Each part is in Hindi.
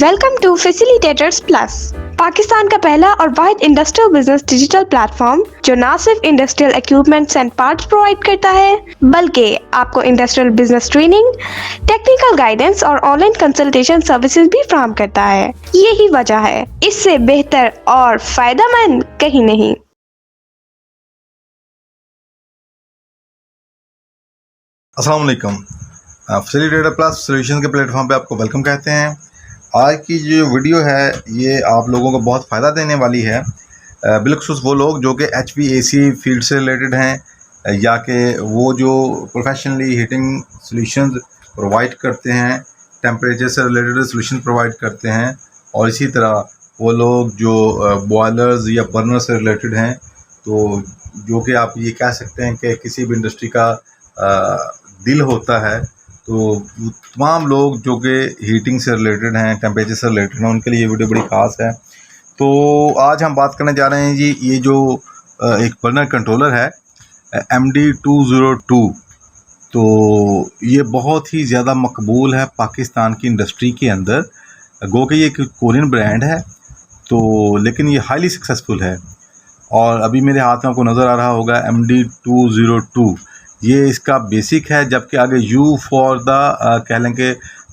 Welcome to facilitators plus, Pakistan का पहला और वाहिद इंडस्ट्रियल बिजनेस डिजिटल प्लेटफॉर्म जो न सिर्फ industrial equipments and parts provide करता है बल्कि आपको industrial business training, technical guidance और ऑनलाइन कंसल्टेशन सर्विसेज भी फराहम करता है। यही वजह है, इससे बेहतर और फायदेमंद कहीं नहीं। अस्सलाम वालेकुम। फैसिलिटेटर प्लस सॉल्यूशन के प्लेटफॉर्म पे आपको वेलकम कहते हैं। आज की जो वीडियो है ये आप लोगों को बहुत फ़ायदा देने वाली है, बिलखुसूस वो लोग जो कि HVAC फील्ड से रिलेटेड हैं या कि वो जो प्रोफेशनली हीटिंग सॉल्यूशंस प्रोवाइड करते हैं, टेम्परेचर से रिलेटेड सॉल्यूशन प्रोवाइड करते हैं, और इसी तरह वो लोग जो बॉयलर्स या बर्नर से रिलेटेड हैं, तो जो कि आप ये कह सकते हैं कि किसी भी इंडस्ट्री का दिल होता है। तो तमाम लोग जो कि हीटिंग से रिलेटेड हैं, टेम्परेचर से रिलेटेड हैं, उनके लिए ये वीडियो बड़ी ख़ास है। तो आज हम बात करने जा रहे हैं जी, ये जो एक बर्नर कंट्रोलर है MD202, तो ये बहुत ही ज़्यादा मकबूल है पाकिस्तान की इंडस्ट्री के अंदर। गो कि ये एक कोरियन ब्रांड है, तो लेकिन ये हाईली सक्सेसफुल है। और अभी मेरे हाथ में आपको नज़र आ रहा होगा MD202, ये इसका बेसिक है, जबकि आगे U फॉर द कह लें कि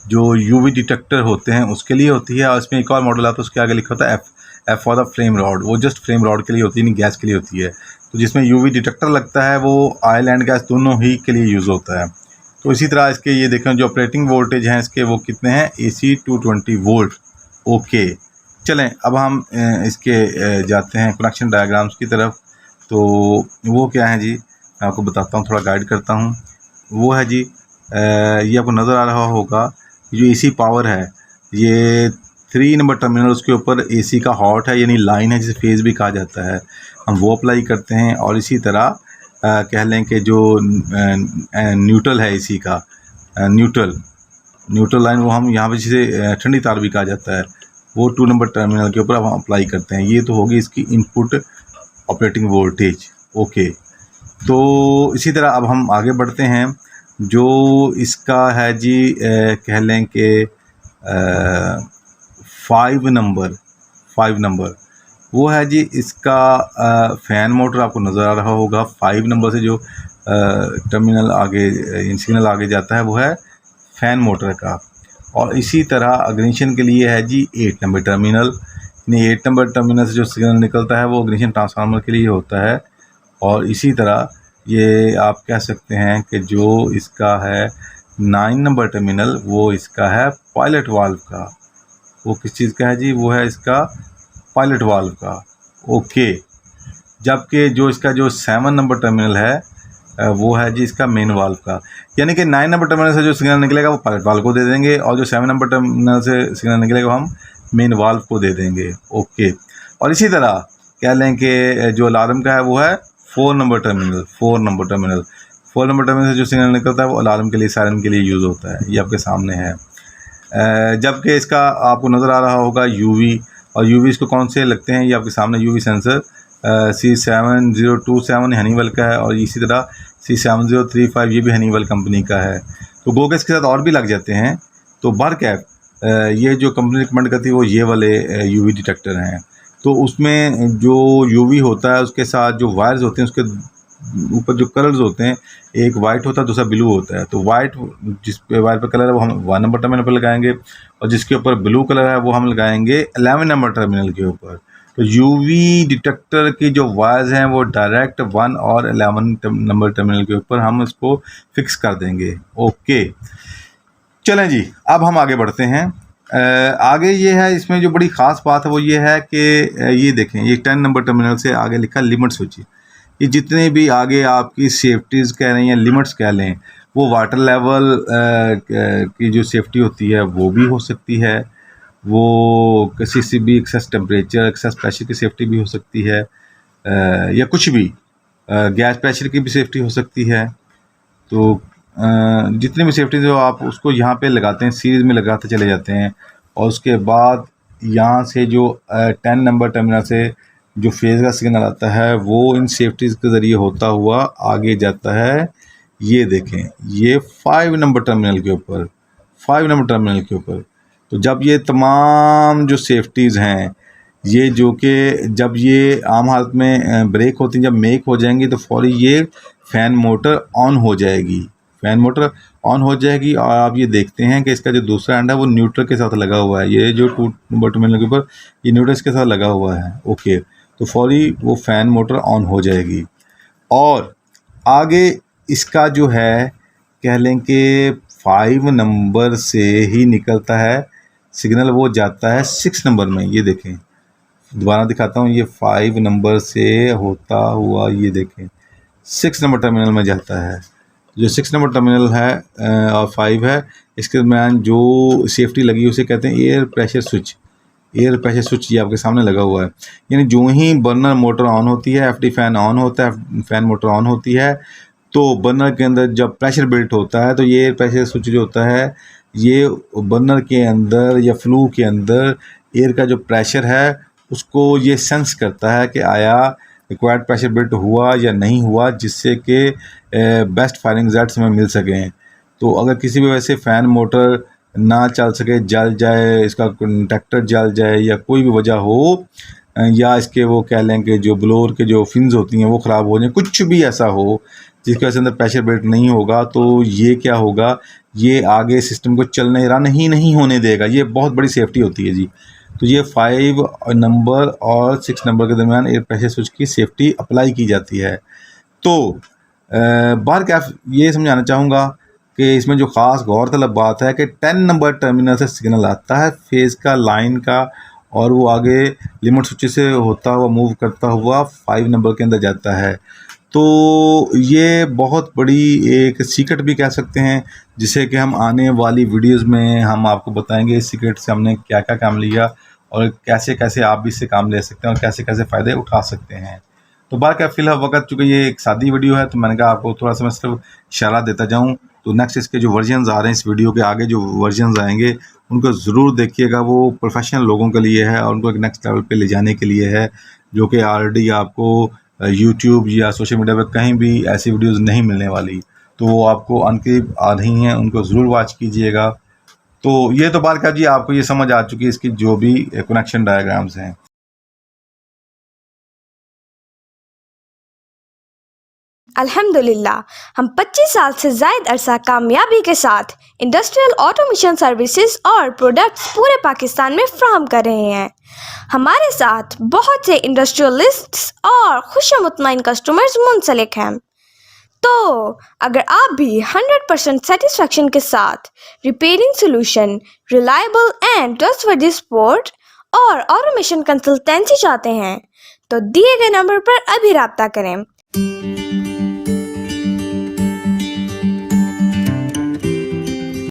जो UV डिटेक्टर होते हैं उसके लिए होती है, और इसमें एक और मॉडल आता है उसके आगे लिखा होता है F for the flame rod, वो जस्ट फ्लेम रॉड के लिए होती है, नहीं गैस के लिए होती है। तो जिसमें UV डिटेक्टर लगता है वो ऑयल एंड गैस दोनों ही के लिए यूज़ होता है। तो इसी तरह इसके ये देखें जो ऑपरेटिंग वोल्टेज हैं इसके वो कितने हैं, AC 220 वोल्ट। ओके, चलें अब हम इसके जाते हैं कनेक्शन डायग्राम्स की तरफ। तो वो क्या है जी, मैं आपको बताता हूँ, थोड़ा गाइड करता हूँ। वो है जी, ये आपको नज़र आ रहा होगा, जो AC पावर है, ये 3 नंबर टर्मिनल, उसके ऊपर AC का हॉट है, यानी लाइन है जिसे फेज़ भी कहा जाता है, हम वो अप्लाई करते हैं। और इसी तरह कह लें कि जो न्यूट्रल है AC का, न्यूट्रल लाइन, वो हम यहाँ पे जिसे ठंडी तार भी कहा जाता है, वो 2 नंबर टर्मिनल के ऊपर हम अप्लाई करते हैं। ये तो होगी इसकी इनपुट ऑपरेटिंग वोल्टेज। ओके, तो इसी तरह अब हम आगे बढ़ते हैं। जो इसका है जी, कह लें कि 5 नंबर वो है जी इसका फ़ैन मोटर, आपको नज़र आ रहा होगा। 5 नंबर से जो टर्मिनल आगे सिग्नल आगे जाता है वो है फ़ैन मोटर का। और इसी तरह इग्निशन के लिए है जी 8 नंबर टर्मिनल, यानी 8 नंबर टर्मिनल से जो सिग्नल निकलता है वो इग्निशन ट्रांसफार्मर के लिए होता है। और इसी तरह ये आप कह सकते हैं कि जो इसका है 9 नंबर टर्मिनल, वो इसका है पायलट वाल्व का। वो किस चीज़ का है जी, वो है इसका पायलट वाल्व का। ओके, जबकि जो इसका जो 7 नंबर टर्मिनल है वो है जी इसका मेन वाल्व का। यानी कि 9 नंबर टर्मिनल से जो सिग्नल निकलेगा वो पायलट वाल्व को दे देंगे, और जो 7 नंबर टर्मिनल से सिग्नल निकलेगा हम मेन वाल्व को दे देंगे। ओके, और इसी तरह कह लें कि जो अलार्म का है वो है 4 नंबर टर्मिनल से जो सिग्नल निकलता है वो अलार्म के लिए, सायरन के लिए यूज़ होता है। ये आपके सामने है। जबकि इसका आपको नज़र आ रहा होगा UV, और UV इसको कौन से लगते हैं, ये आपके सामने UV सेंसर C7027 हनीवेल का है, और इसी तरह C7035 ये भी हनीवेल कंपनी का है। तो गो के इसके साथ और भी लग जाते हैं। तो बहरकैफ ये जो कंपनी रिकमेंड करती है वो ये वाले UV डिटेक्टर हैं। तो उसमें जो UV होता है उसके साथ जो वायर्स होते हैं उसके ऊपर जो कलर्स होते हैं, एक वाइट होता है, दूसरा ब्लू होता है। तो वाइट जिस पे वायर पर कलर है वो हम 1 नंबर टर्मिनल पर लगाएंगे, और जिसके ऊपर ब्लू कलर है वो हम लगाएंगे 11 नंबर टर्मिनल के ऊपर। तो UV डिटेक्टर की जो वायर्स हैं वो डायरेक्ट 1 और 11 नंबर टर्मिनल के ऊपर हम इसको फिक्स कर देंगे। ओके, चलें जी, अब हम आगे बढ़ते हैं। आगे ये है, इसमें जो बड़ी ख़ास बात है वो ये है कि ये देखें, ये 10 नंबर टर्मिनल से आगे लिखा लिमिट स्विच। ये जितने भी आगे आपकी सेफ्टीज़ कह रही हैं, लिमिट्स कह लें, वो वाटर लेवल की जो सेफ्टी होती है वो भी हो सकती है, वो किसी से भी एक्सेस टेम्परेचर, एक्सेस प्रेशर की सेफ्टी भी हो सकती है, या कुछ भी गैस प्रेशर की भी सेफ्टी हो सकती है। तो जितनी भी सेफ्टी जो आप उसको यहाँ पे लगाते हैं, सीरीज़ में लगाते चले जाते हैं, और उसके बाद यहाँ से जो 10 नंबर टर्मिनल से जो फेज़ का सिग्नल आता है वो इन सेफ्टीज़ के ज़रिए होता हुआ आगे जाता है। ये देखें, ये 5 नंबर टर्मिनल के ऊपर, तो जब ये तमाम जो सेफ्टीज़ हैं, ये जो कि जब ये आम हालत में ब्रेक होती हैं, जब मेक हो जाएंगी तो फौरी ये फ़ैन मोटर ऑन हो जाएगी। फ़ैन मोटर ऑन हो जाएगी और आप ये देखते हैं कि इसका जो दूसरा एंड है वो न्यूट्रल के साथ लगा हुआ है। ये जो नंबर टर्मिनल के ऊपर ये न्यूट्रल के साथ लगा हुआ है। ओके, तो फौरी वो फ़ैन मोटर ऑन हो जाएगी और आगे इसका जो है कह लें कि 5 नंबर से ही निकलता है सिग्नल, वो जाता है 6 नंबर में। ये देखें, दोबारा दिखाता हूँ, ये 5 नंबर से होता हुआ ये देखें 6 नंबर टर्मिनल में जाता है। जो 6 नंबर टर्मिनल है और 5 है, इसके दरमियान जो सेफ्टी लगी उसे कहते हैं air pressure switch. Air pressure switch ये आपके सामने लगा हुआ है। यानी जो ही बर्नर मोटर ऑन होती है, एफडी फ़ैन ऑन होता है, फ़ैन मोटर ऑन होती है, तो बर्नर के अंदर जब प्रेशर बिल्ट होता है तो ये एयर प्रेशर स्विच जो होता है ये बर्नर के अंदर या फ्लू के अंदर एयर का जो प्रेशर है उसको ये सेंस करता है कि आया रिक्वायर्ड प्रेशर बिल्ट हुआ या नहीं हुआ, जिससे कि बेस्ट फायरिंग रिजल्ट्स हमें मिल सकें। तो अगर किसी भी वजह से फ़ैन मोटर ना चल सके, जल जाए, इसका कंडक्टर जल जाए या कोई भी वजह हो, या इसके वो कह लें कि जो ब्लोअर के जो फिन्स होती हैं वो ख़राब हो जाए, कुछ भी ऐसा हो जिसकी वजह से अंदर प्रेशर बिल्ट नहीं होगा, तो ये क्या होगा, ये आगे सिस्टम को चलने रन ही नहीं होने देगा। ये बहुत बड़ी सेफ्टी होती है जी। तो ये 5 नंबर और 6 नंबर के दरमियान एयर प्रेशर स्विच की सेफ्टी अप्लाई की जाती है। तो बार क्या ये समझाना चाहूँगा कि इसमें जो ख़ास गौरतलब बात है कि 10 नंबर टर्मिनल से सिग्नल आता है फेज़ का, लाइन का, और वो आगे लिमिट स्विच से होता हुआ मूव करता हुआ 5 नंबर के अंदर जाता है। तो ये बहुत बड़ी एक सीक्रेट भी कह सकते हैं, जिसे कि हम आने वाली वीडियोज़ में हम आपको बताएंगे इस सीक्रेट से हमने क्या क्या काम लिया और कैसे कैसे आप भी इससे काम ले सकते हैं और कैसे कैसे फ़ायदे उठा सकते हैं। तो बात क्या, फ़िलहाल वक्त चूँकि ये एक सादी वीडियो है तो मैंने कहा आपको थोड़ा सा मैं सिर्फ इशारा देता जाऊँ। तो नेक्स्ट इसके जो वर्जन्स आ रहे हैं, इस वीडियो के आगे जो वर्जन्स आएंगे उनको ज़रूर देखिएगा। वो प्रोफेशनल लोगों के लिए है और उनको एक नेक्स्ट लेवल पे ले जाने के लिए है, जो कि ऑलरेडी आपको यूट्यूब या सोशल मीडिया पर कहीं भी ऐसी वीडियोस नहीं मिलने वाली। तो वो आपको अनकरीब आ रही हैं, उनको ज़रूर वॉच कीजिएगा। तो ये तो बात कर जी, आपको ये समझ आ चुकी है इसकी जो भी कनेक्शन डायग्राम्स हैं। अल्हम्दुलिल्लाह, हम 25 साल से ज़ायद अरसा कामयाबी के साथ इंडस्ट्रियल ऑटोमेशन सर्विसेज और प्रोडक्ट्स पूरे पाकिस्तान में फ्राहम कर रहे हैं। हमारे साथ बहुत से इंडस्ट्रियलिस्ट्स और खुशमुतमईन कस्टमर्स मुंसलिक हैं। तो अगर आप भी 100% सेटिस्फेक्शन के साथ repairing solution, reliable and trustworthy support और ऑटोमेशन कंसल्टेंसी चाहते हैं तो दिए गए नंबर पर अभी राब्ता करें।